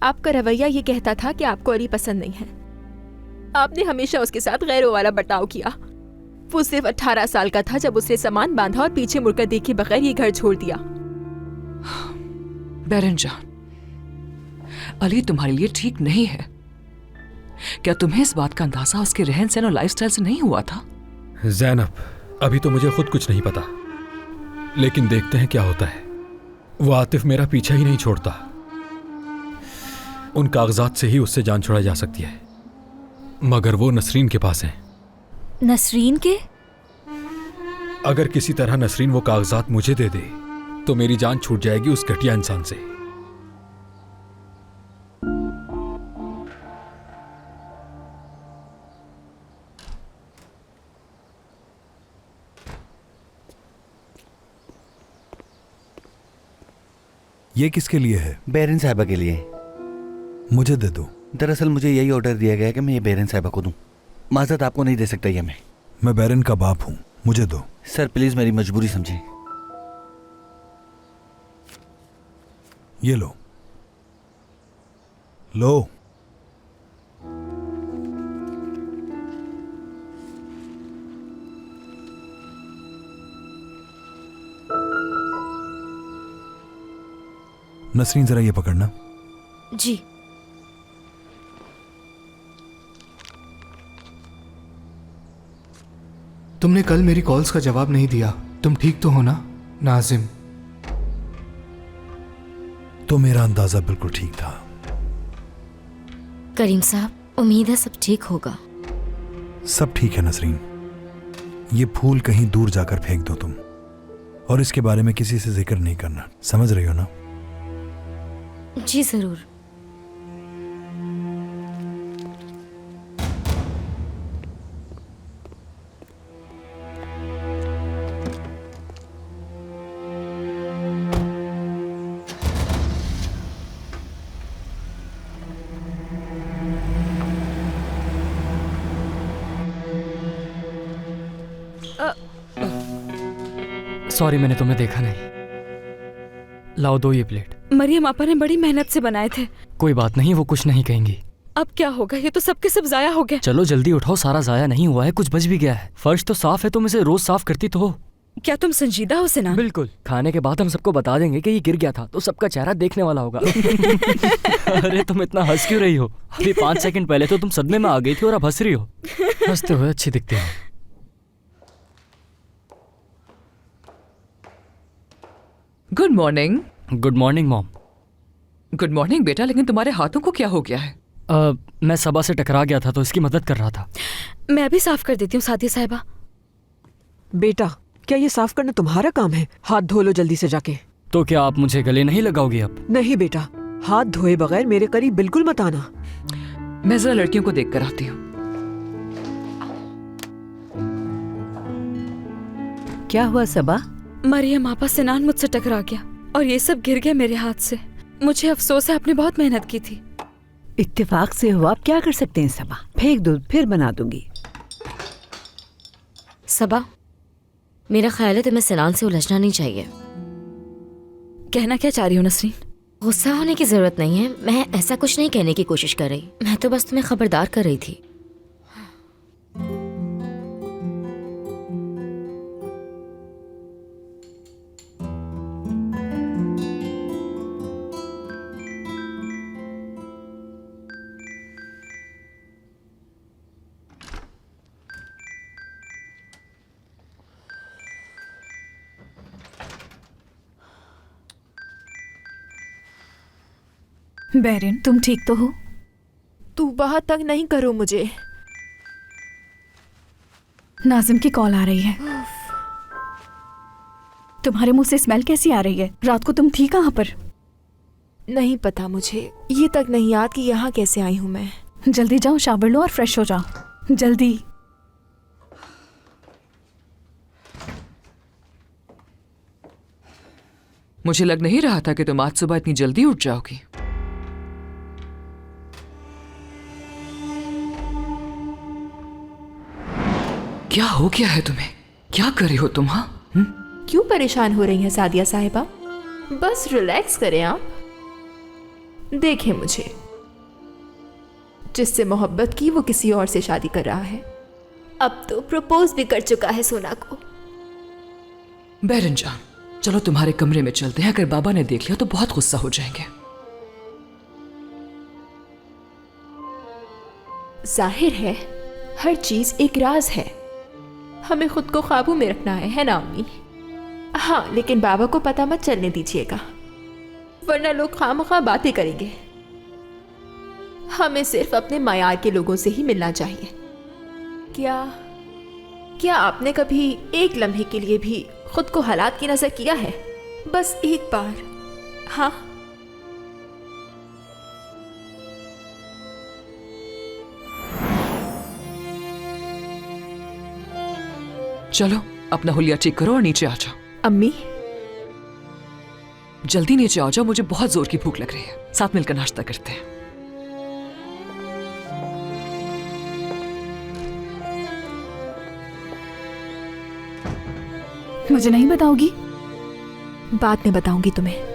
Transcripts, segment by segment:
आपका रवैया ये कहता था कि आपको अली पसंद नहीं है। आपने हमेशा उसके साथ गैरों वाला बर्ताव किया। वो सिर्फ 18 साल का था जब उसने सामान बांधा और पीछे मुड़कर देखे बगैर ये घर छोड़ दिया। बैरन जान, अली तुम्हारे लिए ठीक नहीं है। क्या तुम्हें इस बात का अंदाजा उसके रहन सहन और लाइफस्टाइल से नहीं हुआ था? ज़ैनब, अभी तो मुझे खुद कुछ नहीं पता, लेकिन देखते हैं क्या होता है। वो आतिफ मेरा पीछा ही नहीं छोड़ता। उन कागजात से ही उससे जान छुड़ाई जा सकती है, मगर वो नसरीन के पास है। नसरीन के? अगर किसी तरह नसरीन वो कागजात मुझे दे दे तो मेरी जान छूट जाएगी उस घटिया इंसान से। ये किसके लिए है? बैरन साहिबा के लिए। मुझे दे दो। दरअसल मुझे यही ऑर्डर दिया गया कि मैं ये बैरन साहिबा को दूं। माजरत आपको नहीं दे सकता ये मैं बैरन का बाप हूं, मुझे दो। सर प्लीज मेरी मजबूरी समझिए। ये लो लो। नसरीन जरा ये पकड़ना। जी। तुमने कल मेरी कॉल्स का जवाब नहीं दिया। तुम ठीक तो हो ना नाजिम? तो मेरा अंदाजा बिल्कुल ठीक था। करीम साहब, उम्मीद है सब ठीक होगा। सब ठीक है नसरीन। ये फूल कहीं दूर जाकर फेंक दो तुम, और इसके बारे में किसी से जिक्र नहीं करना, समझ रही हो ना? जी जरूर। सॉरी, मैंने तुम्हें देखा नहीं। लाओ दो ये प्लेट। मरियम आपा ने बड़ी मेहनत से बनाए थे। कोई बात नहीं, वो कुछ नहीं कहेंगी। अब क्या होगा? ये तो सबके सब जाया हो गया। चलो जल्दी उठाओ, सारा जाया नहीं हुआ है, कुछ बच भी गया है। फर्श तो साफ है, तुम इसे रोज साफ करती तो हो। क्या तुम संजीदा हो सिनान? बिल्कुल। खाने के बाद हम सबको बता देंगे कि ये गिर गया था, तो सबका चेहरा देखने वाला होगा। अरे तुम इतना हंस क्यों रही हो? अभी 5 सेकंड पहले तो तुम सदमे में आ गई थी और अब हंस रही हो। हंसते हुए अच्छी दिखती हो। Good morning. Good morning mom. Good morning बेटा, लेकिन तुम्हारे हाथों को क्या हो गया है? मैं सबा से टकरा गया था तो इसकी मदद कर रहा था। मैं भी साफ कर देती हूँ सादिया साहिबा। बेटा, क्या ये साफ करना तुम्हारा काम है? हाथ धो लो जल्दी से जाके। तो क्या आप मुझे गले नहीं लगाओगी अब? नहीं बेटा, हाथ धोए बगैर मेरे करीब बिल्कुल मत आना। मैं जरा लड़कियों को देख कर आती हूँ। क्या हुआ सबा? मरियम आपा सिनान मुझसे टकरा गया और ये सब गिर गया मेरे हाथ से। मुझे अफसोस है, आपने बहुत मेहनत की थी। इत्तेफाक से हुआ, आप क्या कर सकते हैं सबा? फेंक दो, फिर बना दूंगी। सबा, मेरा ख्याल है तुम्हें सिनान से उलझना नहीं चाहिए। कहना क्या चाह रही हो नसरीन? गुस्सा होने की जरूरत नहीं है। मैं ऐसा कुछ नहीं कहने की कोशिश कर रही, मैं तो बस तुम्हें खबरदार कर रही थी। बैरन, तुम ठीक तो हो? तू बहुत तंग नहीं करो मुझे। नाजिम की कॉल आ रही है। तुम्हारे मुंह से स्मेल कैसी आ रही है? रात को तुम थी कहाँ पर? नहीं पता मुझे, ये तक नहीं याद कि यहाँ कैसे आई हूँ मैं। जल्दी जाओ, शावर लो और फ्रेश हो जाओ जल्दी। मुझे लग नहीं रहा था कि तुम आज सुबह इतनी जल्दी उठ जाओगी। क्या हो गया है तुम्हें? क्या कर रही हो तुम? हाँ, क्यों परेशान हो रही हैं सादिया साहिबा? बस रिलैक्स करें आप। देखे मुझे, जिससे मोहब्बत की वो किसी और से शादी कर रहा है। अब तो प्रपोज भी कर चुका है सोना को। बैरन जान, चलो तुम्हारे कमरे में चलते हैं। अगर बाबा ने देख लिया तो बहुत गुस्सा हो जाएंगे। जाहिर है हर चीज एक राज है, हमें खुद को काबू में रखना है ना अम्मी? हाँ, लेकिन बाबा को पता मत चलने दीजिएगा, वरना लोग खामखा बातें करेंगे। हमें सिर्फ अपने मायार के लोगों से ही मिलना चाहिए। क्या आपने कभी एक लम्हे के लिए भी खुद को हालात की नजर किया है? बस एक बार। हाँ, चलो अपना हुलिया ठीक करो और नीचे आ जाओ। अम्मी जल्दी नीचे आ जाओ, मुझे बहुत जोर की भूख लग रही है। साथ मिलकर नाश्ता करते हैं। मुझे नहीं बताओगी? बाद में बताऊंगी तुम्हें।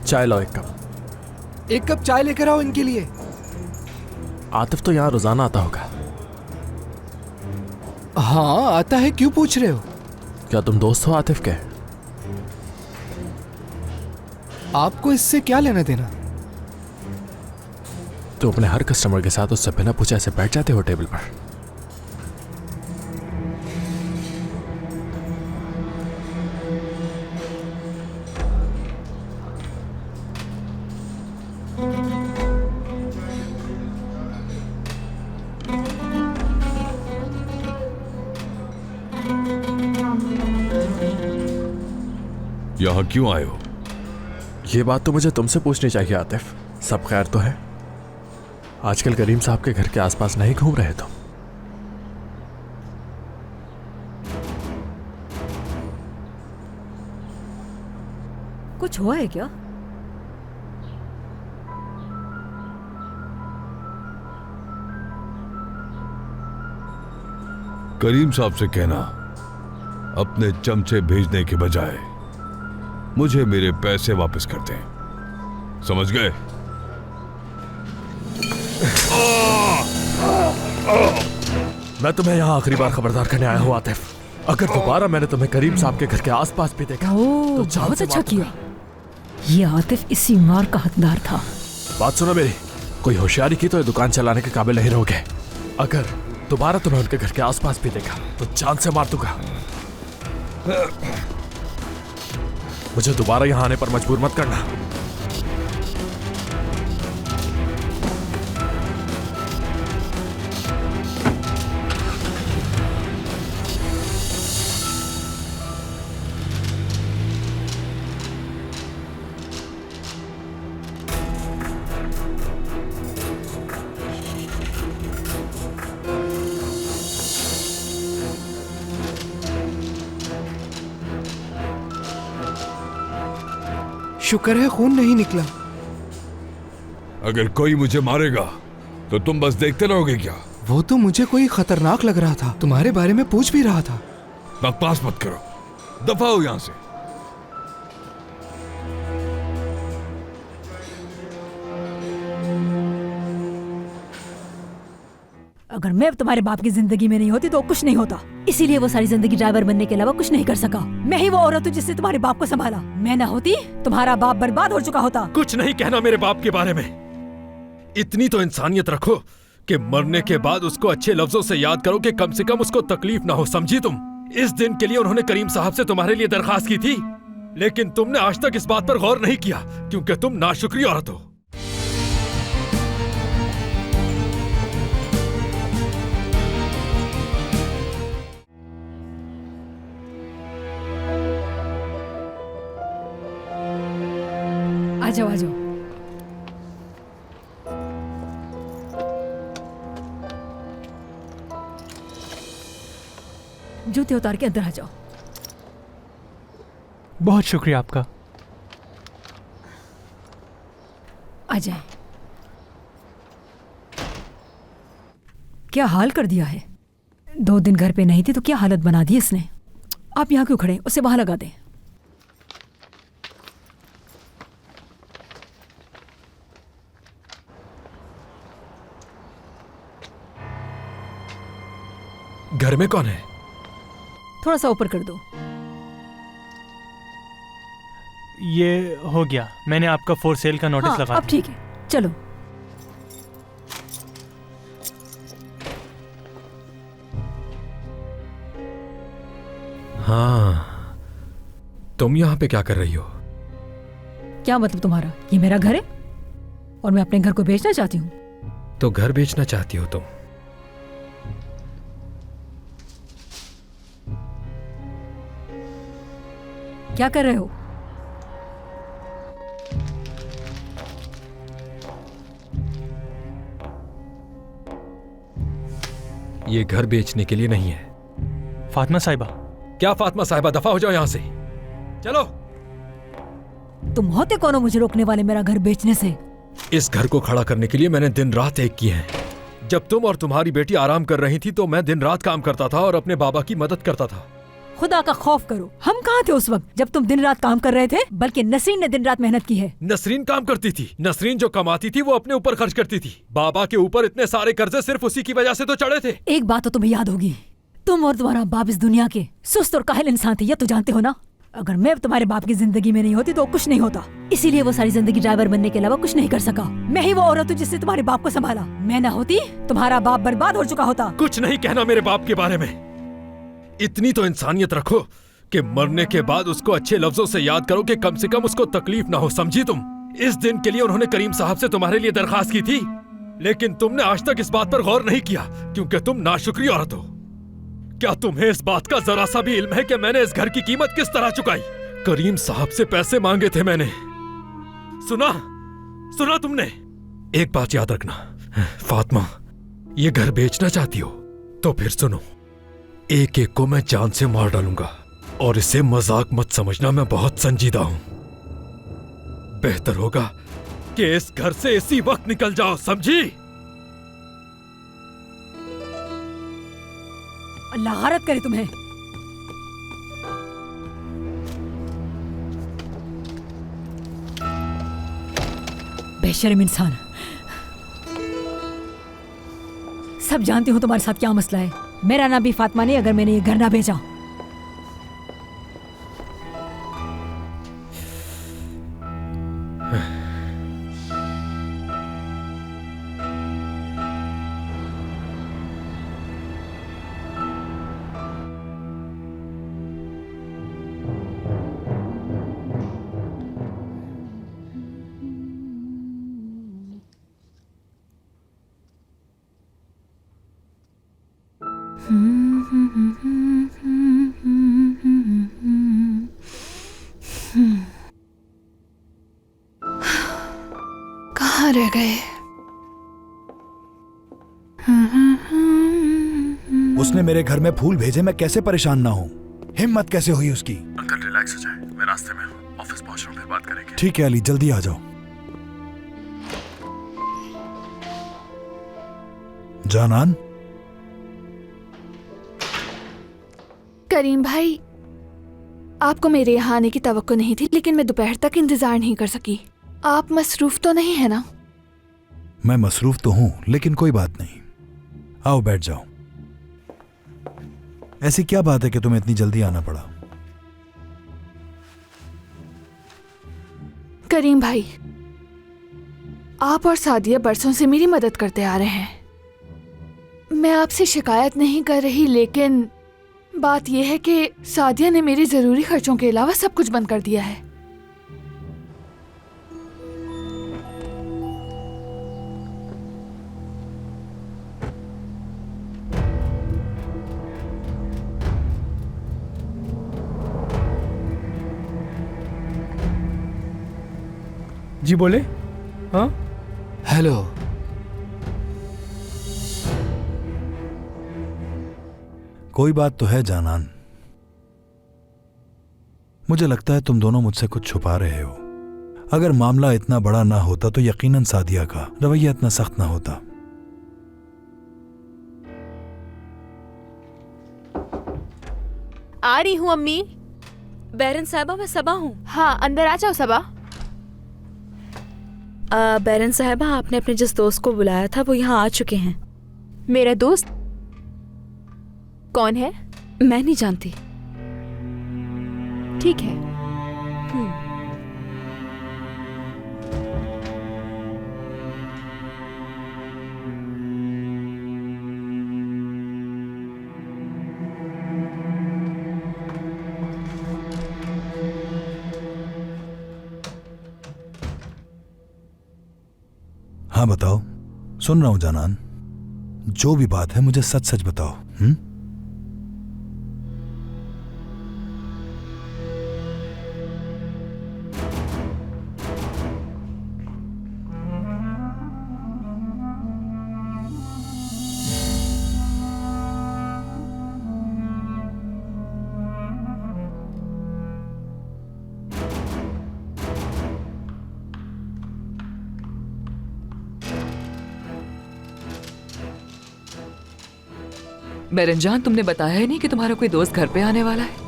चाय लाओ एक कप। एक कप चाय लेकर आओ इनके लिए। आतिफ तो यहाँ रोजाना आता होगा। हाँ आता है, क्यों पूछ रहे हो? क्या तुम दोस्त हो आतिफ के? आपको इससे क्या लेना देना? तो अपने हर कस्टमर के साथ उससे बिना पूछे ऐसे बैठ जाते हो टेबल पर? यहाँ क्यों आए हो? ये बात तो मुझे तुमसे पूछनी चाहिए आतिफ। सब खैर तो है? आजकल करीम साहब के घर के आसपास नहीं घूम रहे तुम? कुछ हुआ है क्या? करीम साहब से कहना अपने चमचे भेजने के बजाय मुझे मेरे पैसे वापस कर दें। समझ गए? मैं तुम्हें यहाँ आखिरी बार खबरदार करने आया हूँ आतिफ। अगर दोबारा मैंने तुम्हें करीम साहब के घर के आसपास भी देखा तो बहुत अच्छा किया। ये आतिफ इसी मार का हकदार था। बात सुनो मेरी, कोई होशियारी की तो ये दुकान चलाने के काबिल नहीं रहोगे। अगर दोबारा तुम्हें उनके घर के आसपास भी देखा तो जान से मार दूंगा। मुझे दोबारा यहाँ आने पर मजबूर मत करना। शुक्र है खून नहीं निकला। अगर कोई मुझे मारेगा तो तुम बस देखते रहोगे क्या? वो तो मुझे कोई खतरनाक लग रहा था, तुम्हारे बारे में पूछ भी रहा था। बकवास मत करो, दफा हो यहां से। अगर मैं तुम्हारे बाप की जिंदगी में नहीं होती तो कुछ नहीं होता। इसीलिए वो सारी जिंदगी ड्राइवर बनने के अलावा कुछ नहीं कर सका। मैं ही वो औरत हूँ जिससे तुम्हारे बाप को संभाला। मैं ना होती तुम्हारा बाप बर्बाद हो चुका होता। कुछ नहीं कहना मेरे बाप के बारे में। इतनी तो इंसानियत रखो कि मरने के बाद उसको अच्छे लफ्जों से याद करो कि कम से कम उसको तकलीफ ना हो, समझी तुम? इस दिन के लिए उन्होंने करीम साहब से तुम्हारे लिए दरखास्त की थी, लेकिन तुमने आज तक इस बात पर गौर नहीं किया क्योंकि तुम नाशुक्री औरत हो। आ जाओ आ जाओ। जूते उतार के अंदर आ जाओ। बहुत शुक्रिया आपका। आ जाए। क्या हाल कर दिया है? 2 दिन घर पे नहीं थी तो क्या हालत बना दी इसने। आप यहाँ क्यों खड़े? उसे वहां लगा दें। घर में कौन है? थोड़ा सा ऊपर कर दो। ये हो गया, मैंने आपका फॉर सेल का नोटिस लगा अब ठीक है, चलो। हाँ, तुम यहाँ पे क्या कर रही हो? क्या मतलब तुम्हारा? ये मेरा घर है और मैं अपने घर को बेचना चाहती हूँ। तो घर बेचना चाहती हो तुम? क्या कर रहे हो? ये घर बेचने के लिए नहीं है। फातिमा साहिबा। क्या फातिमा साहिबा? दफा हो जाओ यहां से, चलो। तुम होते कौन हो मुझे रोकने वाले मेरा घर बेचने से? इस घर को खड़ा करने के लिए मैंने दिन रात एक किए हैं। जब तुम और तुम्हारी बेटी आराम कर रही थी तो मैं दिन रात काम करता था और अपने बाबा की मदद करता था। खुदा का खौफ करो, हम कहाँ थे उस वक्त जब तुम दिन रात काम कर रहे थे? बल्कि नसरीन ने दिन रात मेहनत की है। नसरीन काम करती थी? नसरीन जो कमाती थी वो अपने ऊपर खर्च करती थी। बाबा के ऊपर इतने सारे कर्जे सिर्फ उसी की वजह से तो चढ़े थे। एक बात तो तुम्हें याद होगी, तुम और तुम्हारा बाप इस दुनिया के सुस्त और काहिल इंसान थे, ये तो जानते हो ना। अगर मैं तुम्हारे बाप की जिंदगी में नहीं होती तो कुछ नहीं होता। इसीलिए वो सारी जिंदगी ड्राइवर बनने के अलावा कुछ नहीं कर सका। मैं ही वो औरत हूँ जिससे तुम्हारे बाप को संभाला। मैं ना होती तुम्हारा बाप बर्बाद हो चुका होता। कुछ नहीं कहना मेरे बाप के बारे में। इतनी तो इंसानियत रखो कि मरने के बाद उसको अच्छे लफ्जों से याद करो कि कम से कम उसको तकलीफ ना हो, समझी तुम? इस दिन के लिए उन्होंने करीम साहब से तुम्हारे लिए दरखास्त की थी, लेकिन तुमने आज तक इस बात पर गौर नहीं किया क्योंकि तुम नाशुक्री औरत हो। क्या तुम्हें इस बात का जरा सा भी इल्म है कि मैंने इस घर की कीमत किस तरह चुकाई? करीम साहब से पैसे मांगे थे मैंने। सुना तुमने? एक बात याद रखना फातिमा, ये घर बेचना चाहती हो तो फिर सुनो, एक एक को मैं जान से मार डालूंगा और इसे मजाक मत समझना, मैं बहुत संजीदा हूं। बेहतर होगा कि इस घर से इसी वक्त निकल जाओ, समझी? अल्लाह गारत करे तुम्हें। बेशर्म इंसान। सब जानती हूँ तुम्हारे साथ क्या मसला है। मेरा नाम भी फातिमा नहीं अगर मैंने ये घर ना भेजा। कहाँ रह गए? उसने मेरे घर में फूल भेजे, मैं कैसे परेशान ना हूँ? हिम्मत कैसे हुई उसकी? अंकल रिलैक्स हो जाए, मैं रास्ते में हूँ, ऑफिस पहुंच रहा हूँ, फिर बात करेंगे। ठीक है अली, जल्दी आ जाओ। जानान। करीम भाई, आपको मेरे यहाँ आने की तवक्को नहीं थी, लेकिन मैं दोपहर तक इंतजार नहीं कर सकी। आप मसरूफ तो नहीं है ना? मैं मसरूफ तो हूं, लेकिन कोई बात नहीं। आओ बैठ जाओ। ऐसी क्या बात है कि तुम्हें इतनी जल्दी आना पड़ा? करीम भाई, आप और सादिया बरसों से मेरी मदद करते आ रहे हैं। मैं आपसे शिकायत नहीं कर रही, लेकिन बात यह है कि सादिया ने मेरे जरूरी खर्चों के अलावा सब कुछ बंद कर दिया है। जी बोले। हाँ हेलो। कोई बात तो है जानान। मुझे लगता है तुम दोनों मुझसे कुछ छुपा रहे हो। अगर मामला इतना बड़ा ना होता तो यकीनन सादिया का रवैया इतना सख्त ना होता। आ रही हूँ अम्मी। बैरन साहबा, मैं सबा हूँ। हाँ, अंदर आ जाओ सबा। बैरन साहबा, आपने अपने जिस दोस्त को बुलाया था वो यहाँ आ चुके हैं। मेरा दोस्त कौन है? मैं नहीं जानती। ठीक है। हाँ बताओ, सुन रहा हूं जानान। जो भी बात है मुझे सच सच बताओ। बेरनजान, तुमने बताया ही नहीं कि तुम्हारा कोई दोस्त घर पे आने वाला है।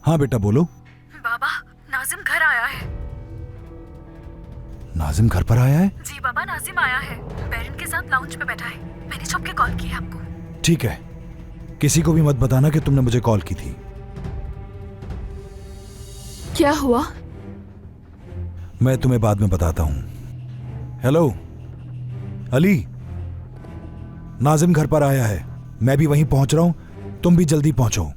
हाँ बेटा बोलो। बाबा, नाजिम घर आया है। नाजिम घर पर आया है? जी बाबा, नाजिम आया है। बैरन के साथ लाउंज पे बैठा है। मैंने छुप के कॉल की है आपको। ठीक है, किसी को भी मत बताना कि तुमने मुझे कॉल की थी। क्या हुआ? मैं तुम्हें बाद में बताता हूं। हेलो अली, नाजिम घर पर आया है। मैं भी वहीं पहुंच रहा हूं, तुम भी जल्दी पहुंचो।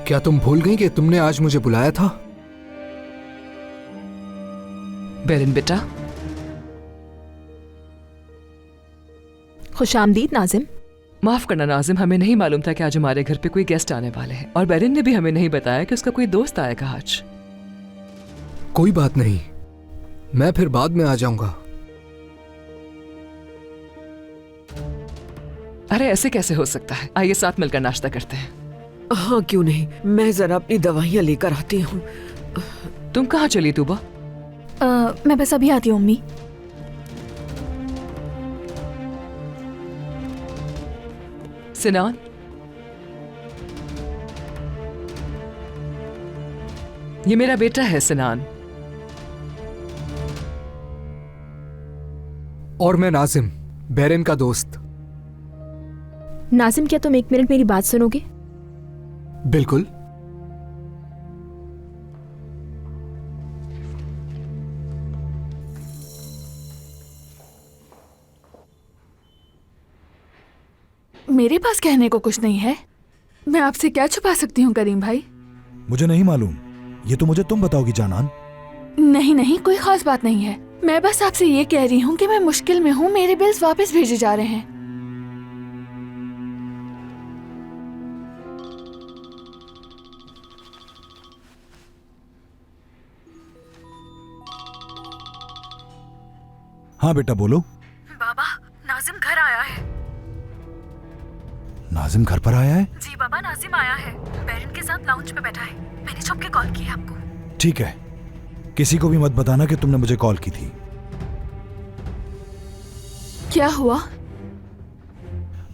क्या तुम भूल गई कि तुमने आज मुझे बुलाया था? बेरन बेटा। खुशामदीद नाजिम। माफ करना नाजिम, हमें नहीं मालूम था कि आज हमारे घर पे कोई गेस्ट आने वाले हैं, और बेरन ने भी हमें नहीं बताया कि उसका कोई दोस्त आएगा आज। कोई बात नहीं, मैं फिर बाद में आ जाऊंगा। अरे ऐसे कैसे हो सकता है? आइए साथ मिलकर नाश्ता करते हैं। हाँ क्यों नहीं, मैं जरा अपनी दवाइयाँ लेकर आती हूँ। तुम कहाँ चली तूबा? मैं बस अभी आती हूँ अम्मी। सिनान, ये मेरा बेटा है सिनान। और मैं नाजिम, बैरन का दोस्त। नाजिम, क्या तुम एक मिनट मेरी बात सुनोगे? बिल्कुल। मेरे पास कहने को कुछ नहीं है। मैं आपसे क्या छुपा सकती हूँ करीम भाई? मुझे नहीं मालूम, ये तो मुझे तुम बताओगी जानान। नहीं नहीं, कोई खास बात नहीं है। मैं बस आपसे ये कह रही हूँ कि मैं मुश्किल में हूँ, मेरे बिल्स वापस भेजे जा रहे हैं। हाँ बेटा बोलो। बाबा, नाजिम घर आया है। नाजिम घर पर आया है? जी बाबा, नाजिम आया है। बैरन के साथ लाउंज पे बैठा है। मैंने छुप के कॉल की है आपको। ठीक है, किसी को भी मत बताना कि तुमने मुझे कॉल की थी। क्या हुआ?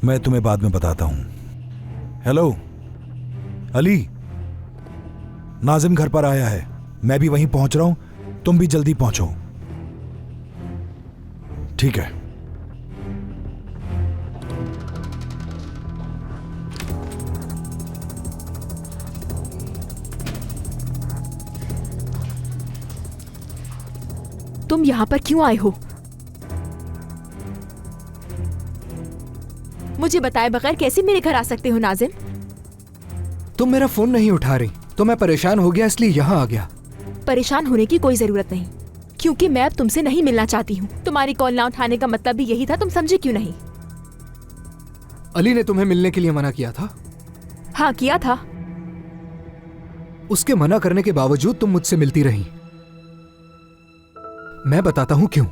मैं तुम्हें बाद में बताता हूं। हेलो अली, नाजिम घर पर आया है, मैं भी वहीं पहुंच रहा हूं, तुम भी जल्दी पहुंचो। ठीक है। तुम यहाँ पर क्यों आए हो? मुझे बताए बगैर कैसे मेरे घर आ सकते हो नाजिम? तुम मेरा फोन नहीं उठा रही तो मैं परेशान हो गया, इसलिए यहाँ आ गया। परेशान होने की कोई जरूरत नहीं, क्योंकि मैं अब तुमसे नहीं मिलना चाहती हूँ। तुम्हारी कॉल ना उठाने का मतलब भी यही था, तुम समझे क्यों नहीं? अली ने तुम्हें मिलने के लिए मना किया था? हाँ किया था। उसके मना करने के बावजूद तुम मुझसे मिलती रही। मैं बताता हूं क्यों।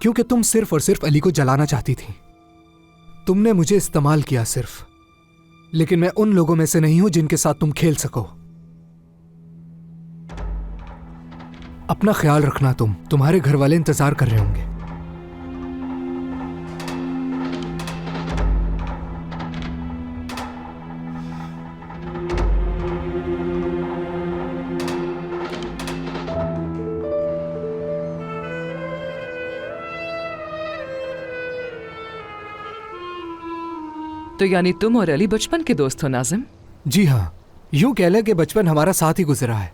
क्योंकि तुम सिर्फ और सिर्फ अली को जलाना चाहती थी। तुमने मुझे इस्तेमाल किया सिर्फ, लेकिन मैं उन लोगों में से नहीं हूं जिनके साथ तुम खेल सको। अपना ख्याल रखना, तुम्हारे घर वाले इंतजार कर रहे होंगे। तो यानी तुम और अली बचपन के दोस्त हो नाजिम? जी हाँ, यूं कह ले कि बचपन हमारा साथ ही गुजरा है।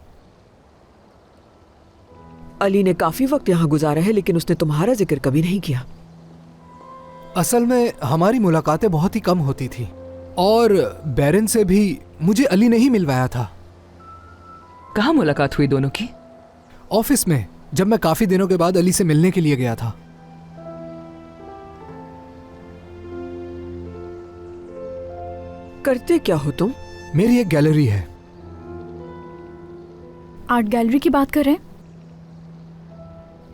अली ने काफी वक्त यहाँ गुजारा है, लेकिन उसने तुम्हारा जिक्र कभी नहीं किया। असल में हमारी मुलाकातें बहुत ही कम होती थी, और बैरन से भी मुझे अली ने ही मिलवाया था। कहाँ मुलाकात हुई दोनों की? ऑफिस में, जब मैं काफी दिनों के बाद अली से मिलने के लिए गया था। करते क्या हो तुम? मेरी एक गैलरी है। आर्ट गैलरी की बात कर रहे हैं?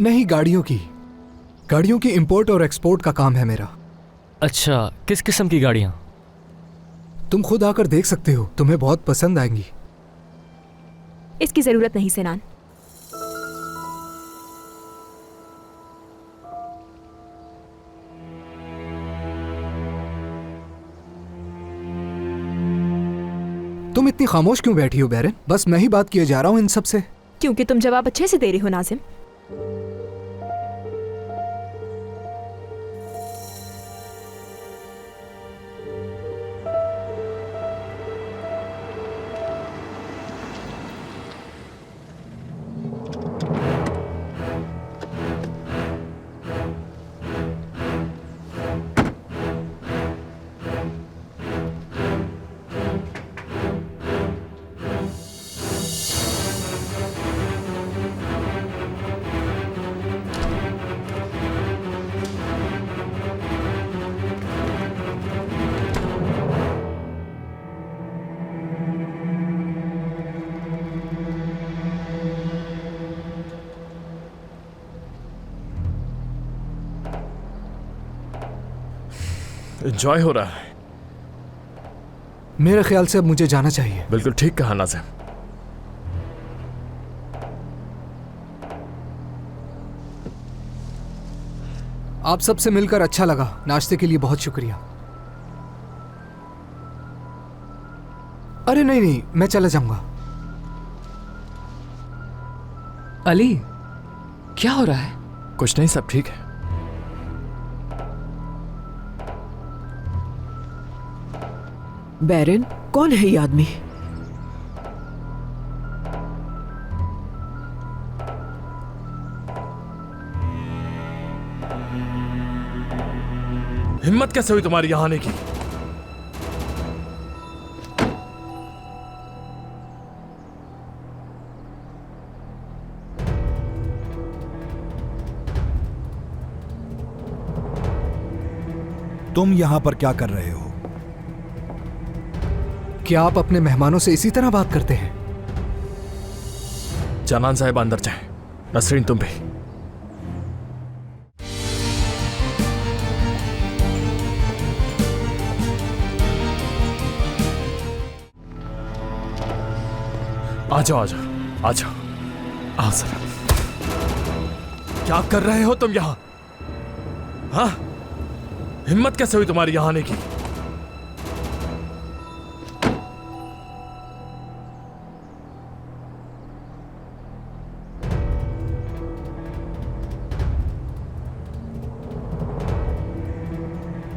नहीं, गाड़ियों की इंपोर्ट और एक्सपोर्ट का काम है मेरा। अच्छा, किस किस्म की गाड़ियाँ? तुम खुद आकर देख सकते हो, तुम्हें बहुत पसंद आएंगी। इसकी जरूरत नहीं सिनान। तुम इतनी खामोश क्यों बैठी हो बैरन? बस मैं ही बात किए जा रहा हूँ इन सब से। क्योंकि तुम जवाब अच्छे से दे रहे हो नाजिम। एंजॉय हो रहा है? मेरे ख्याल से अब मुझे जाना चाहिए। बिल्कुल ठीक कहा नाज़िम। आप सबसे मिलकर अच्छा लगा। नाश्ते के लिए बहुत शुक्रिया। अरे नहीं, मैं चला जाऊंगा। अली, क्या हो रहा है? कुछ नहीं, सब ठीक है। बैरन, कौन है ये आदमी? हिम्मत कैसे हुई तुम्हारी यहां आने की? तुम यहां पर क्या कर रहे हो? क्या आप अपने मेहमानों से इसी तरह बात करते हैं? जनान साहिब अंदर जाए। नसरीन, तुम भी। आ जाओ, आ जाओ, आ जाओ, आओ सर। क्या कर रहे हो तुम यहां? हाँ, हिम्मत कैसे हुई तुम्हारी यहां आने की?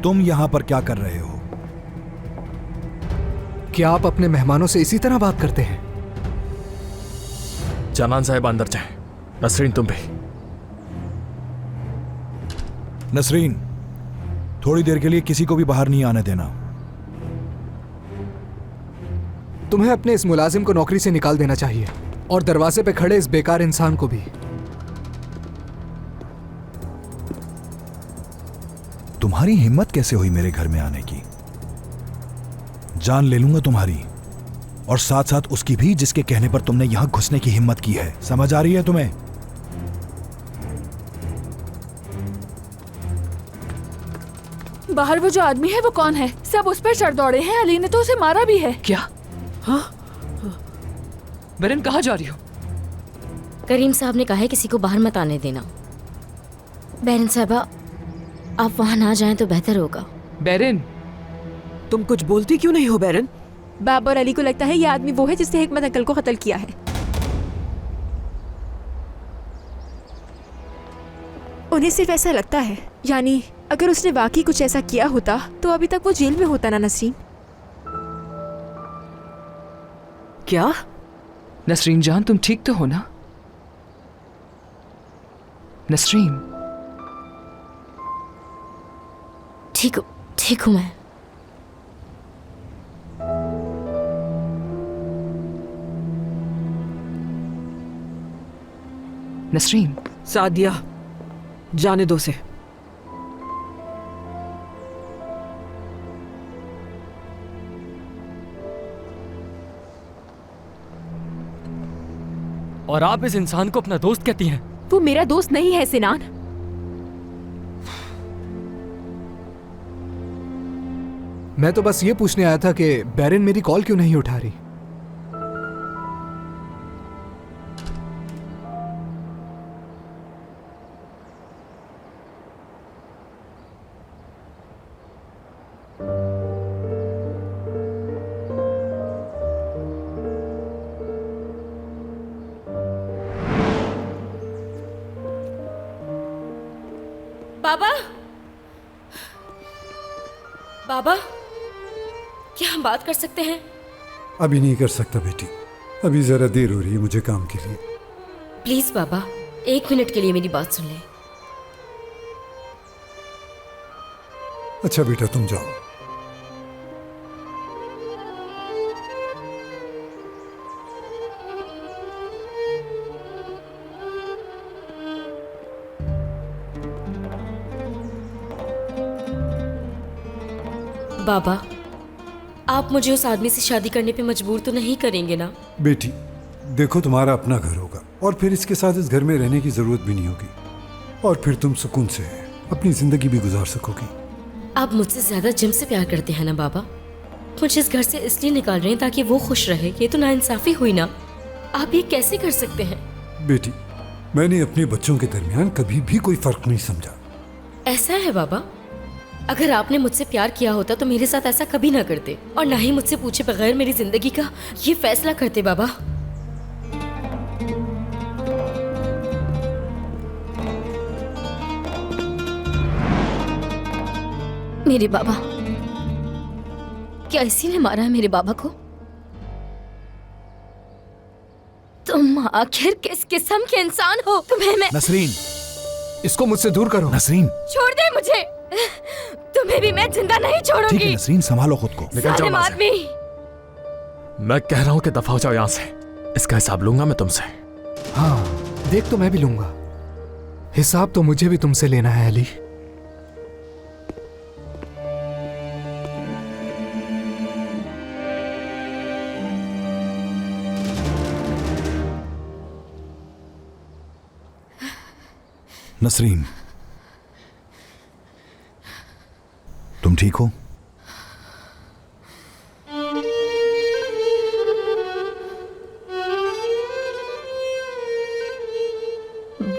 तुम यहां पर क्या कर रहे हो? क्या आप अपने मेहमानों से इसी तरह बात करते हैं? जनान साहब अंदर जाए। नसरीन तुम भी। नसरीन, थोड़ी देर के लिए किसी को भी बाहर नहीं आने देना। तुम्हें अपने इस मुलाजिम को नौकरी से निकाल देना चाहिए और दरवाजे पे खड़े इस बेकार इंसान को भी। तुम्हारी हिम्मत कैसे हुई मेरे घर में आने की? जान ले लूंगा तुम्हारी, और साथ साथ उसकी भी जिसके कहने पर तुमने यहां घुसने की हिम्मत की है। समझ आ रही है तुम्हें? बाहर वो जो आदमी है वो कौन है? सब उस पर चढ़ दौड़े हैं। अली ने तो उसे मारा भी है। क्या? हाँ? बेरन कहाँ जा रही हो? करीम साहब ने कहा है किसी को बाहर मत आने देना। बेरन साहबा, आप वहां ना जाएं तो बेहतर होगा। बेरन, तुम कुछ बोलती क्यों नहीं हो बेरन? बाब और अली को लगता है ये आदमी वो है जिसने हिकमत अंकल को कत्ल किया है। उन्हें सिर्फ ऐसा लगता है, यानी अगर उसने वाकई कुछ ऐसा किया होता तो अभी तक वो जेल में होता ना नसरीन। क्या? नसरीन जान, तुम ठीक तो हो ना? नसरीन। ठीक हूं मैं। नसरीन। सादिया, जाने दो से। और आप इस इंसान को अपना दोस्त कहती हैं? वो मेरा दोस्त नहीं है सिनान। मैं तो बस ये पूछने आया था कि बेरन मेरी कॉल क्यों नहीं उठा रही। बाबा, क्या हम बात कर सकते हैं? अभी नहीं कर सकता बेटी, अभी जरा देर हो रही है मुझे काम के लिए। प्लीज बाबा, 1 मिनट के लिए मेरी बात सुन ले। अच्छा बेटा, तुम जाओ। बाबा, आप मुझे उस आदमी से शादी करने पे मजबूर तो नहीं करेंगे ना? बेटी देखो, तुम्हारा अपना घर होगा और फिर इसके साथ इस घर में रहने की जरूरत भी नहीं होगी, और फिर तुम सुकून से अपनी जिंदगी भी गुजार सकोगी। आप मुझसे ज्यादा जिम से प्यार करते हैं ना बाबा? मुझे इस घर से इसलिए निकाल रहे हैं ताकि वो खुश रहे। ये तो नाइंसाफी हुई ना। आप ये कैसे कर सकते हैं? बेटी, मैंने अपने बच्चों के दरमियान कभी भी कोई फर्क नहीं समझा। ऐसा है बाबा? अगर आपने मुझसे प्यार किया होता तो मेरे साथ ऐसा कभी ना करते, और ना ही मुझसे पूछे बगैर मेरी जिंदगी का ये फैसला करते। बाबा, मेरे बाबा, क्या इसी ने मारा है मेरे बाबा को? तुम आखिर किस किस्म के इंसान हो? तुम्हें मैं... नसरीन, इसको मुझसे दूर करो। नसरीन, छोड़ दे मुझे। तुम्हें भी मैं जिंदा नहीं छोड़ूंगी। ठीक है नसरीन, संभालो खुद को। निकल जाओ यहाँ से। मैं कह रहा हूँ कि दफा हो जाओ यहाँ से। इसका हिसाब लूंगा मैं तुमसे। हाँ, देख तो मैं भी लूंगा। हिसाब तो मुझे भी तुमसे लेना है अली। नसरीन, तुम ठीक हो?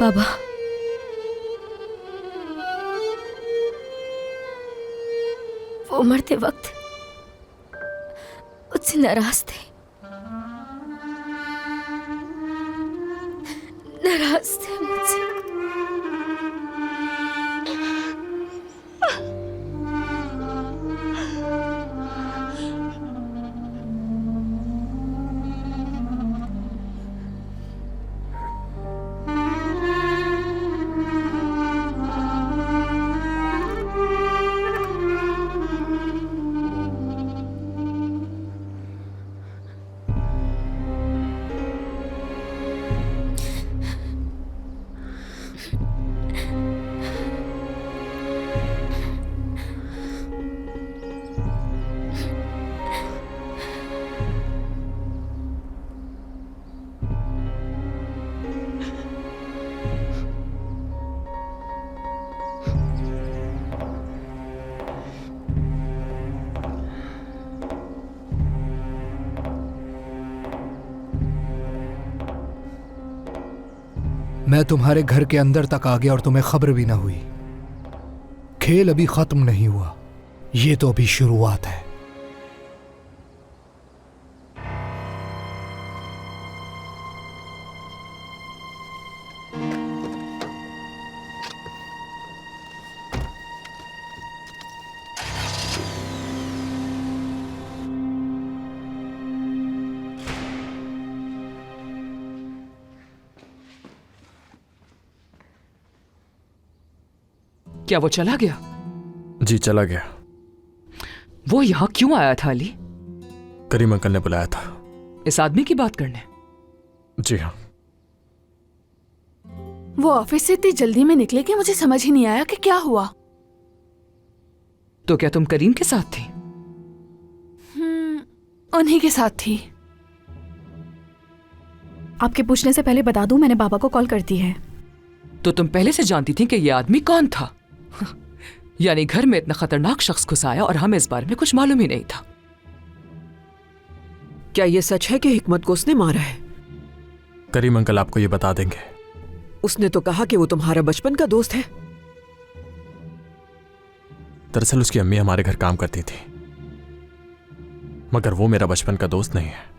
बाबा, वो मरते वक्त मुझसे नाराज थे। नाराज थे मुझसे। मैं तुम्हारे घर के अंदर तक आ गया और तुम्हें खबर भी ना हुई। खेल अभी खत्म नहीं हुआ, ये तो अभी शुरुआत है। क्या वो चला गया? जी चला गया। वो यहाँ क्यों आया था अली? करीम अंकल ने बुलाया था इस आदमी की बात करने। जी हाँ। वो ऑफिस से इतनी जल्दी में निकले कि मुझे समझ ही नहीं आया कि क्या हुआ। तो क्या तुम करीम के साथ थी? उन्हीं के साथ थी। आपके पूछने से पहले बता दूं, मैंने बाबा को कॉल कर दी है। तो तुम पहले से जानती थी कि यह आदमी कौन था? यानी घर में इतना खतरनाक शख्स घुस आया और हमें इस बारे में कुछ मालूम ही नहीं था। क्या ये सच है कि हिकमत को उसने मारा है? करीम अंकल आपको ये बता देंगे। उसने तो कहा कि वो तुम्हारा बचपन का दोस्त है। दरअसल उसकी अम्मी हमारे घर काम करती थी, मगर वो मेरा बचपन का दोस्त नहीं है।